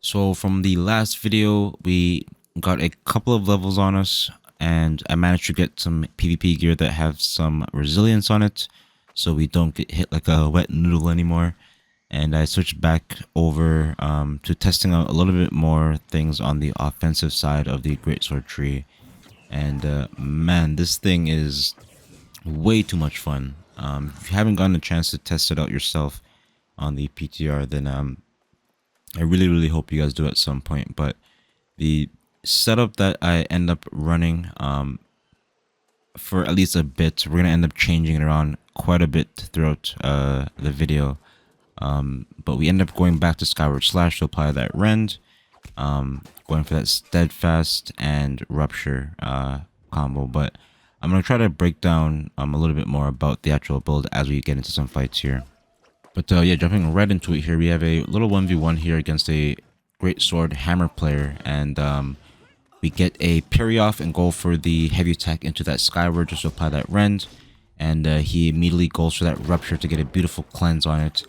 So from the last video, we got a couple of levels on us, and I managed to get some PvP gear that have some resilience on it, so we don't get hit like a wet noodle anymore. And I switched back over to testing out a little bit more things on the offensive side of the Greatsword tree. And man, this thing is way too much fun. If you haven't gotten a chance to test it out yourself on the PTR, then I really hope you guys do at some point. But the setup that I end up running for at least a bit, we're gonna end up changing it around quite a bit throughout the video. But we end up going back to Skyward Slash to apply that rend, going for that steadfast and rupture combo. But I'm gonna try to break down a little bit more about the actual build as we get into some fights here. But yeah, jumping right into it here, we have a little 1v1 here against a Greatsword hammer player, and we get a parry off and go for the heavy attack into that Skyward just to apply that rend, and he immediately goes for that rupture to get a beautiful cleanse on it.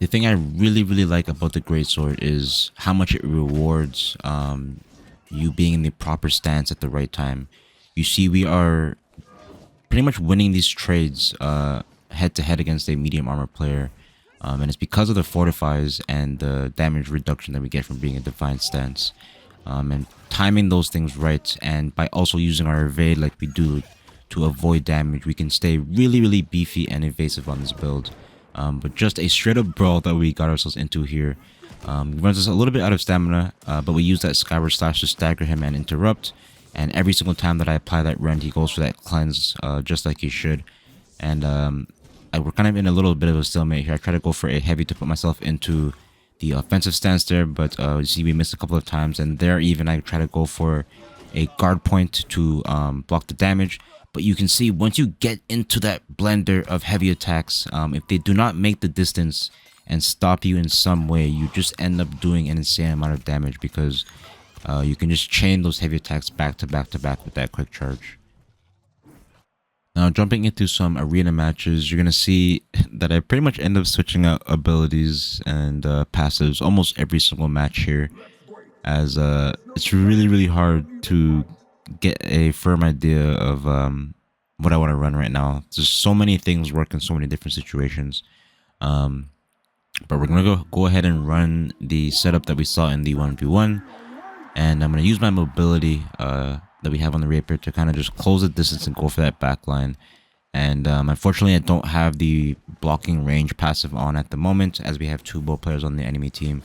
The thing I really like about the Greatsword is how much it rewards you being in the proper stance at the right time. You see, we are pretty much winning these trades head to head against a medium armor player, and it's because of the fortifies and the damage reduction that we get from being a defiant stance, and timing those things right, and by also using our evade like we do to avoid damage, we can stay really beefy and evasive on this build. But just a straight up brawl that we got ourselves into here. Runs us a little bit out of stamina, but we use that Skyward Slash to stagger him and interrupt, and every single time that I apply that rend, he goes for that cleanse just like he should. And we're kind of in a little bit of a stalemate here. I try to go for a heavy to put myself into the offensive stance there, but you see we missed a couple of times, and there even I try to go for a guard point to block the damage. But you can see once you get into that blender of heavy attacks, if they do not make the distance and stop you in some way, you just end up doing an insane amount of damage, because you can just chain those heavy attacks back to back with that quick charge. Now, jumping into some arena matches, you're going to see that I pretty much end up switching out abilities and passives almost every single match here, as it's really hard to get a firm idea of what I want to run right now. There's so many things work in so many different situations. But we're going to go ahead and run the setup that we saw in the 1v1, and I'm going to use my mobility that we have on the rapier to kind of just close the distance and go for that backline. And unfortunately, I don't have the blocking range passive on at the moment, as we have two bow players on the enemy team.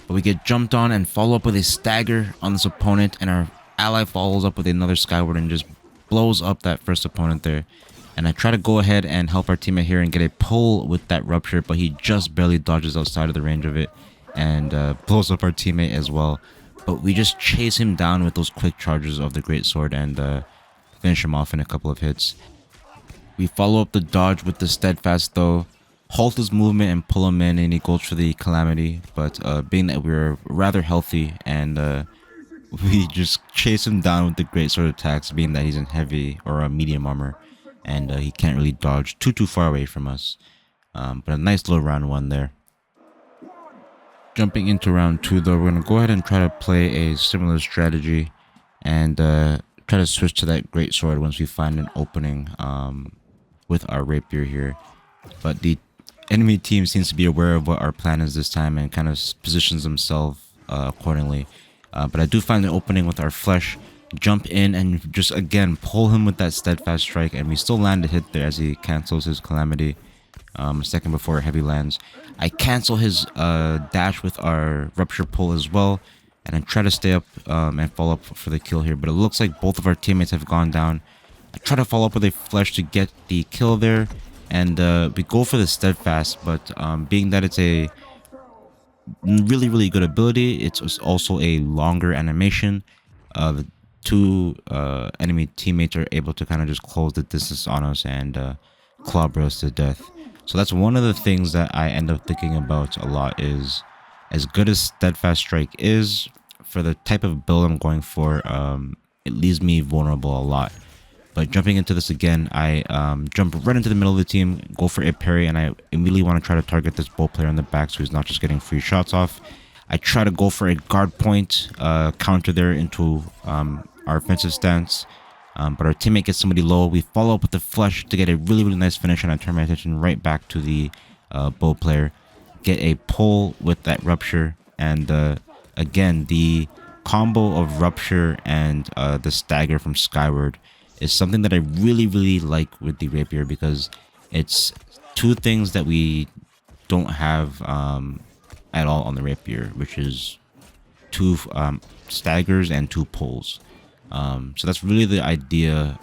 But we get jumped on and follow up with a stagger on this opponent, and our ally follows up with another Skyward and just blows up that first opponent there. And I try to go ahead and help our teammate here and get a pull with that rupture, but he just barely dodges outside of the range of it and blows up our teammate as well. But we just chase him down with those quick charges of the Greatsword and finish him off in a couple of hits. We follow up the dodge with the steadfast though, halt his movement and pull him in, and he goes for the calamity. But being that we're rather healthy, and we just chase him down with the Greatsword attacks, being that he's in heavy or a medium armor, and he can't really dodge too far away from us. But a nice little round one there. Jumping into round two though, we're going to go ahead and try to play a similar strategy and try to switch to that Greatsword once we find an opening with our rapier here. But the enemy team seems to be aware of what our plan is this time and kind of positions themselves accordingly. But I do find an opening with our flesh, jump in and just again pull him with that steadfast strike, and we still land a hit there as he cancels his calamity a second before heavy lands. I cancel his dash with our rupture pull as well, and I try to stay up and follow up for the kill here, but it looks like both of our teammates have gone down. I try to follow up with a flesh to get the kill there, and we go for the steadfast, but being that it's a really good ability, it's also a longer animation. The two enemy teammates are able to kind of just close the distance on us and clobber us to death. So that's one of the things that I end up thinking about a lot, is as good as steadfast strike is for the type of build I'm going for, it leaves me vulnerable a lot. But jumping into this again, I jump right into the middle of the team, go for a parry, and I immediately want to try to target this bow player in the back so he's not just getting free shots off. I try to go for a guard point counter there into our offensive stance. But our teammate gets somebody low. We follow up with the flush to get a really, really nice finish, and I turn my attention right back to the bow player. Get a pull with that rupture, and again, the combo of rupture and the stagger from Skyward is something that I really, really like with the rapier, because it's two things that we don't have at all on the rapier, which is two staggers and two pulls. So that's really the idea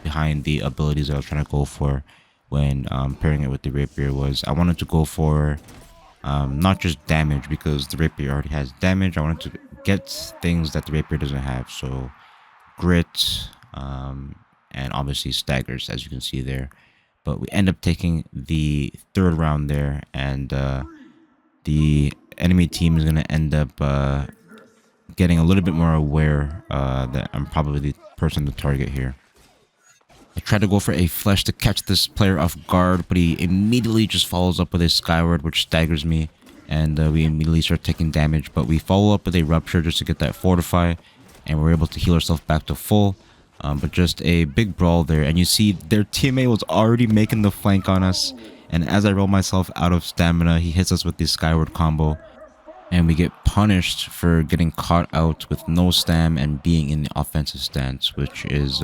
behind the abilities that I was trying to go for when pairing it with the rapier. Was I wanted to go for not just damage, because the rapier already has damage. I wanted to get things that the rapier doesn't have, so grit and obviously staggers, as you can see there. But we end up taking the third round there, and the enemy team is going to end up getting a little bit more aware that I'm probably the person to target here. I try to go for a flash to catch this player off guard, but he immediately just follows up with a Skyward, which staggers me, and we immediately start taking damage. But we follow up with a rupture just to get that fortify, and we're able to heal ourselves back to full. But just a big brawl there, and you see their teammate was already making the flank on us, and as I roll myself out of stamina, he hits us with the Skyward combo, and we get punished for getting caught out with no stam and being in the offensive stance, which is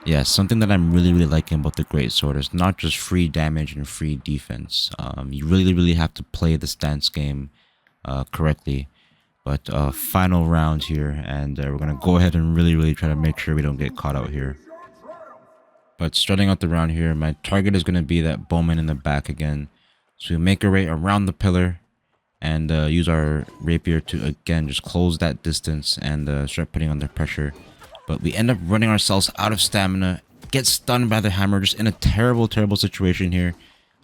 yeah, something that I'm really, really liking about the Greatsword. It's not just free damage and free defense. You really, really have to play the stance game correctly. But final round here, and we're going to go ahead and really, really try to make sure we don't get caught out here. But starting out the round here, my target is going to be that bowman in the back again. So we make our way around the pillar and use our rapier to, again, just close that distance and start putting on the pressure. But we end up running ourselves out of stamina, get stunned by the hammer, just in a terrible, terrible situation here.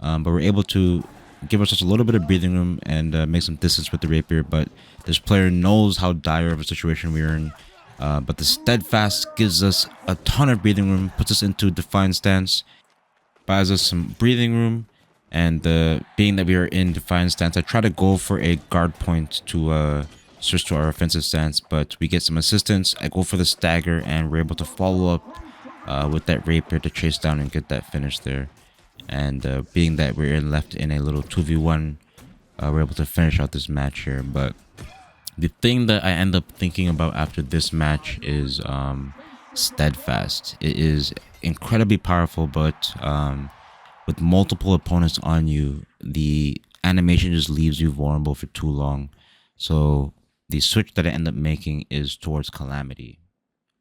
But we're able to give ourselves a little bit of breathing room and make some distance with the rapier. But this player knows how dire of a situation we're in. But the steadfast gives us a ton of breathing room, puts us into defiant stance, buys us some breathing room. And being that we are in defiant stance, I try to go for a guard point to switch to our offensive stance, but we get some assistance. I go for the stagger, and we're able to follow up with that rapier to chase down and get that finish there. And being that we're left in a little 2v1, we're able to finish out this match here. But the thing that I end up thinking about after this match is steadfast. It is incredibly powerful, but with multiple opponents on you, the animation just leaves you vulnerable for too long. So the switch that I end up making is towards Calamity.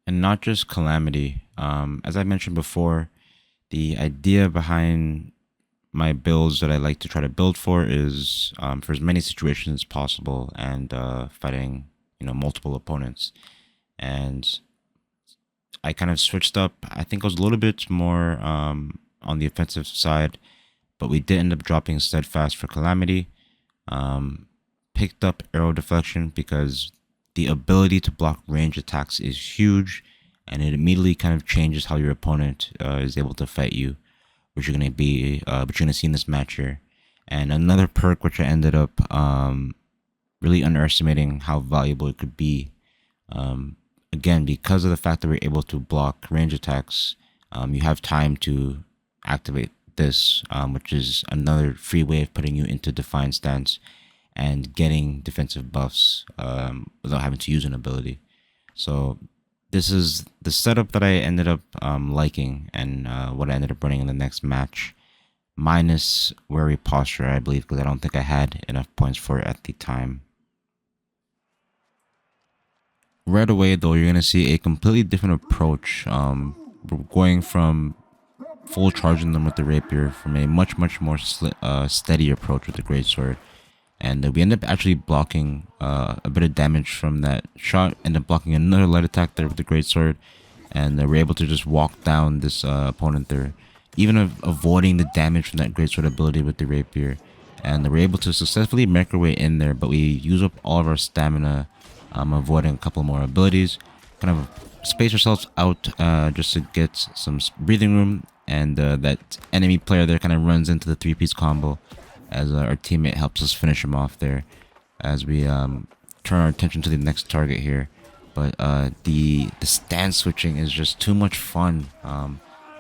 And not just Calamity. As I mentioned before, the idea behind my builds that I like to try to build for is for as many situations as possible, and fighting, multiple opponents. And I kind of switched up. I think I was a little bit more on the offensive side, but we did end up dropping Steadfast for Calamity. Picked up arrow deflection because the ability to block range attacks is huge, and it immediately kind of changes how your opponent is able to fight you, which you're gonna see in this match here. And another perk which I ended up really underestimating how valuable it could be. Again, because of the fact that we're able to block range attacks, you have time to activate this, which is another free way of putting you into defiant stance and getting defensive buffs without having to use an ability. So this is the setup that I ended up liking, and what I ended up running in the next match, minus Wary Posture, I believe, because I don't think I had enough points for it at the time. Right away, though, you're going to see a completely different approach. We're going from full charging them with the rapier from a much, much more steady approach with the Greatsword. And we end up actually blocking a bit of damage from that shot, end up blocking another light attack there with the Greatsword, and we're able to just walk down this opponent there, even avoiding the damage from that Greatsword ability with the rapier. And we're able to successfully make our way in there, but we use up all of our stamina, avoiding a couple more abilities, kind of space ourselves out just to get some breathing room, and that enemy player there kind of runs into the 3-piece combo as our teammate helps us finish him off there. as we turn our attention to the next target here. But the stance switching is just too much fun.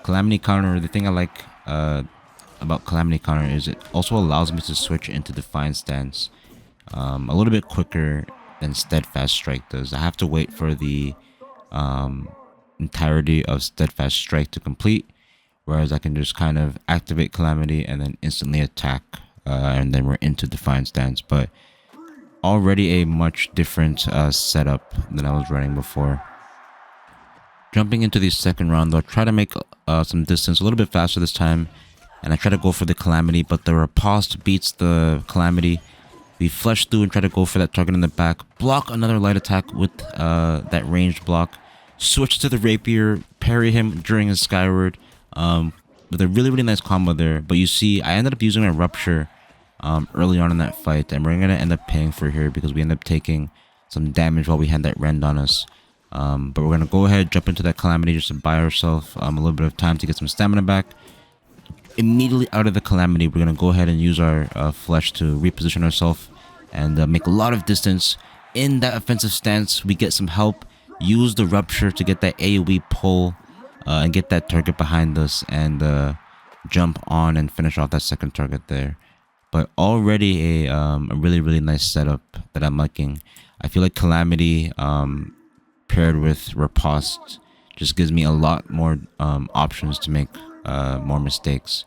Calamity counter. The thing I like about calamity counter is it also allows me to switch into defiant stance a little bit quicker than steadfast strike does. I have to wait for the entirety of steadfast strike to complete, whereas I can just kind of activate calamity and then instantly attack, and then we're into defiant stance. But already a much different setup than I was running before. Jumping into the second round, though, I try to make some distance a little bit faster this time, and I try to go for the calamity, but the riposte beats the calamity. We flush through and try to go for that target in the back, block another light attack with that ranged block, switch to the rapier, parry him during his skyward, with a really nice combo there. But you see, I ended up using a rupture early on in that fight, and we're gonna end up paying for here because we end up taking some damage while we had that rend on us. But we're gonna go ahead, jump into that calamity just to buy ourselves a little bit of time to get some stamina back. Immediately out of the calamity, we're gonna go ahead and use our flesh to reposition ourselves and make a lot of distance in that offensive stance. We get some help, use the rupture to get that AoE pull and get that target behind us, and jump on and finish off that second target there. But already a really nice setup that I'm liking. I feel like calamity paired with riposte just gives me a lot more options to make more mistakes.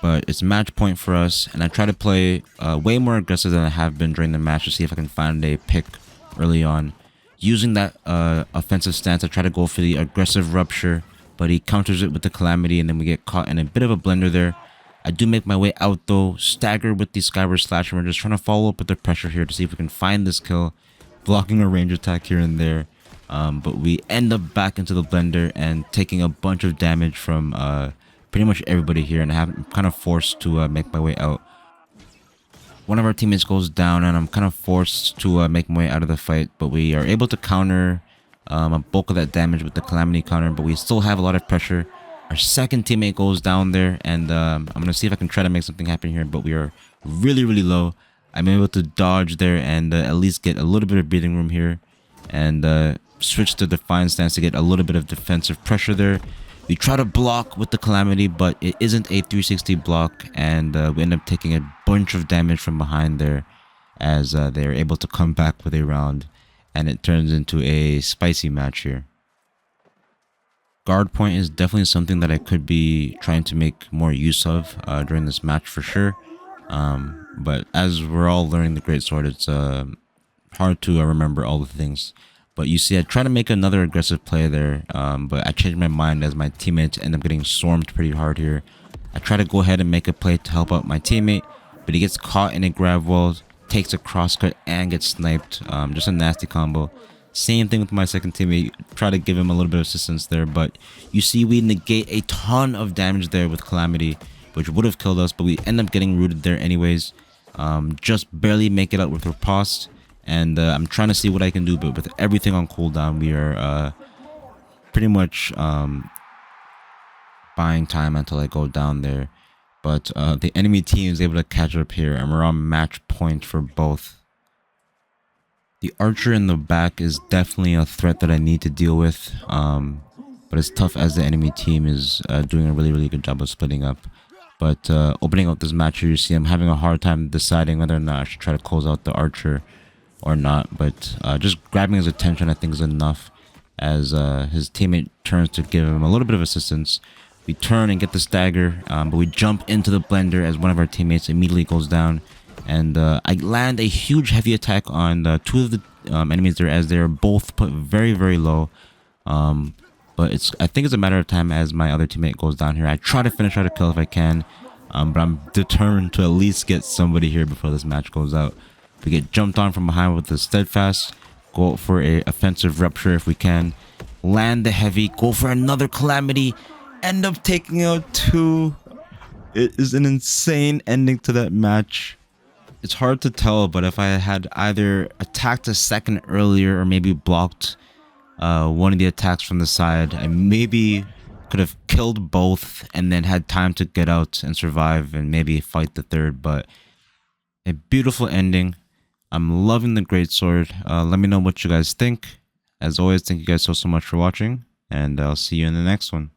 But it's match point for us, and I try to play way more aggressive than I have been during the match to see if I can find a pick early on. Using that offensive stance, I try to go for the aggressive rupture, but he counters it with the calamity, and then we get caught in a bit of a blender there. I do make my way out though, stagger with the skyward slash, and we're just trying to follow up with the pressure here to see if we can find this kill, blocking a range attack here and there. But we end up back into the blender and taking a bunch of damage from pretty much everybody here, and I'm kind of forced to make my way out. One of our teammates goes down, and I'm kind of forced to make my way out of the fight, but we are able to counter a bulk of that damage with the calamity counter, but we still have a lot of pressure. Our second teammate goes down there, and I'm going to see if I can try to make something happen here, but we are really low. I'm able to dodge there and at least get a little bit of breathing room here, and switch to defiant stance to get a little bit of defensive pressure there. We try to block with the calamity, but it isn't a 360 block, and we end up taking a bunch of damage from behind there as they're able to come back with a round, and it turns into a spicy match here. Guard point is definitely something that I could be trying to make more use of during this match for sure. But as we're all learning the Greatsword, it's hard to remember all the things. But you see, I try to make another aggressive play there, but I changed my mind as my teammates end up getting swarmed pretty hard here. I try to go ahead and make a play to help out my teammate, but he gets caught in a grab wall, takes a crosscut, and gets sniped. Just a nasty combo. Same thing with my second teammate. Try to give him a little bit of assistance there, but you see we negate a ton of damage there with Calamity, which would have killed us, but we end up getting rooted there anyways. Just barely make it out with riposte, and I'm trying to see what I can do, but with everything on cooldown, we are pretty much buying time until I go down there. But the enemy team is able to catch up here, and we're on match point for both. The archer in the back is definitely a threat that I need to deal with, but it's tough as the enemy team is doing a really good job of splitting up. But opening up this match here, you see I'm having a hard time deciding whether or not I should try to close out the archer or not. But just grabbing his attention I think is enough, as his teammate turns to give him a little bit of assistance. We turn and get the stagger, but we jump into the blender as one of our teammates immediately goes down. And I land a huge heavy attack on two of the enemies there, as they're both put very low. But I think it's a matter of time as my other teammate goes down here. I try to finish out a kill if I can, but I'm determined to at least get somebody here before this match goes out. We get jumped on from behind with the steadfast, go for a offensive rupture if we can, land the heavy, go for another calamity, end up taking out two. It is an insane ending to that match. It's hard to tell, but if I had either attacked a second earlier or maybe blocked one of the attacks from the side, I maybe could have killed both and then had time to get out and survive and maybe fight the third. But a beautiful ending. I'm loving the Greatsword. Let me know what you guys think. As always, thank you guys so much for watching, and I'll see you in the next one.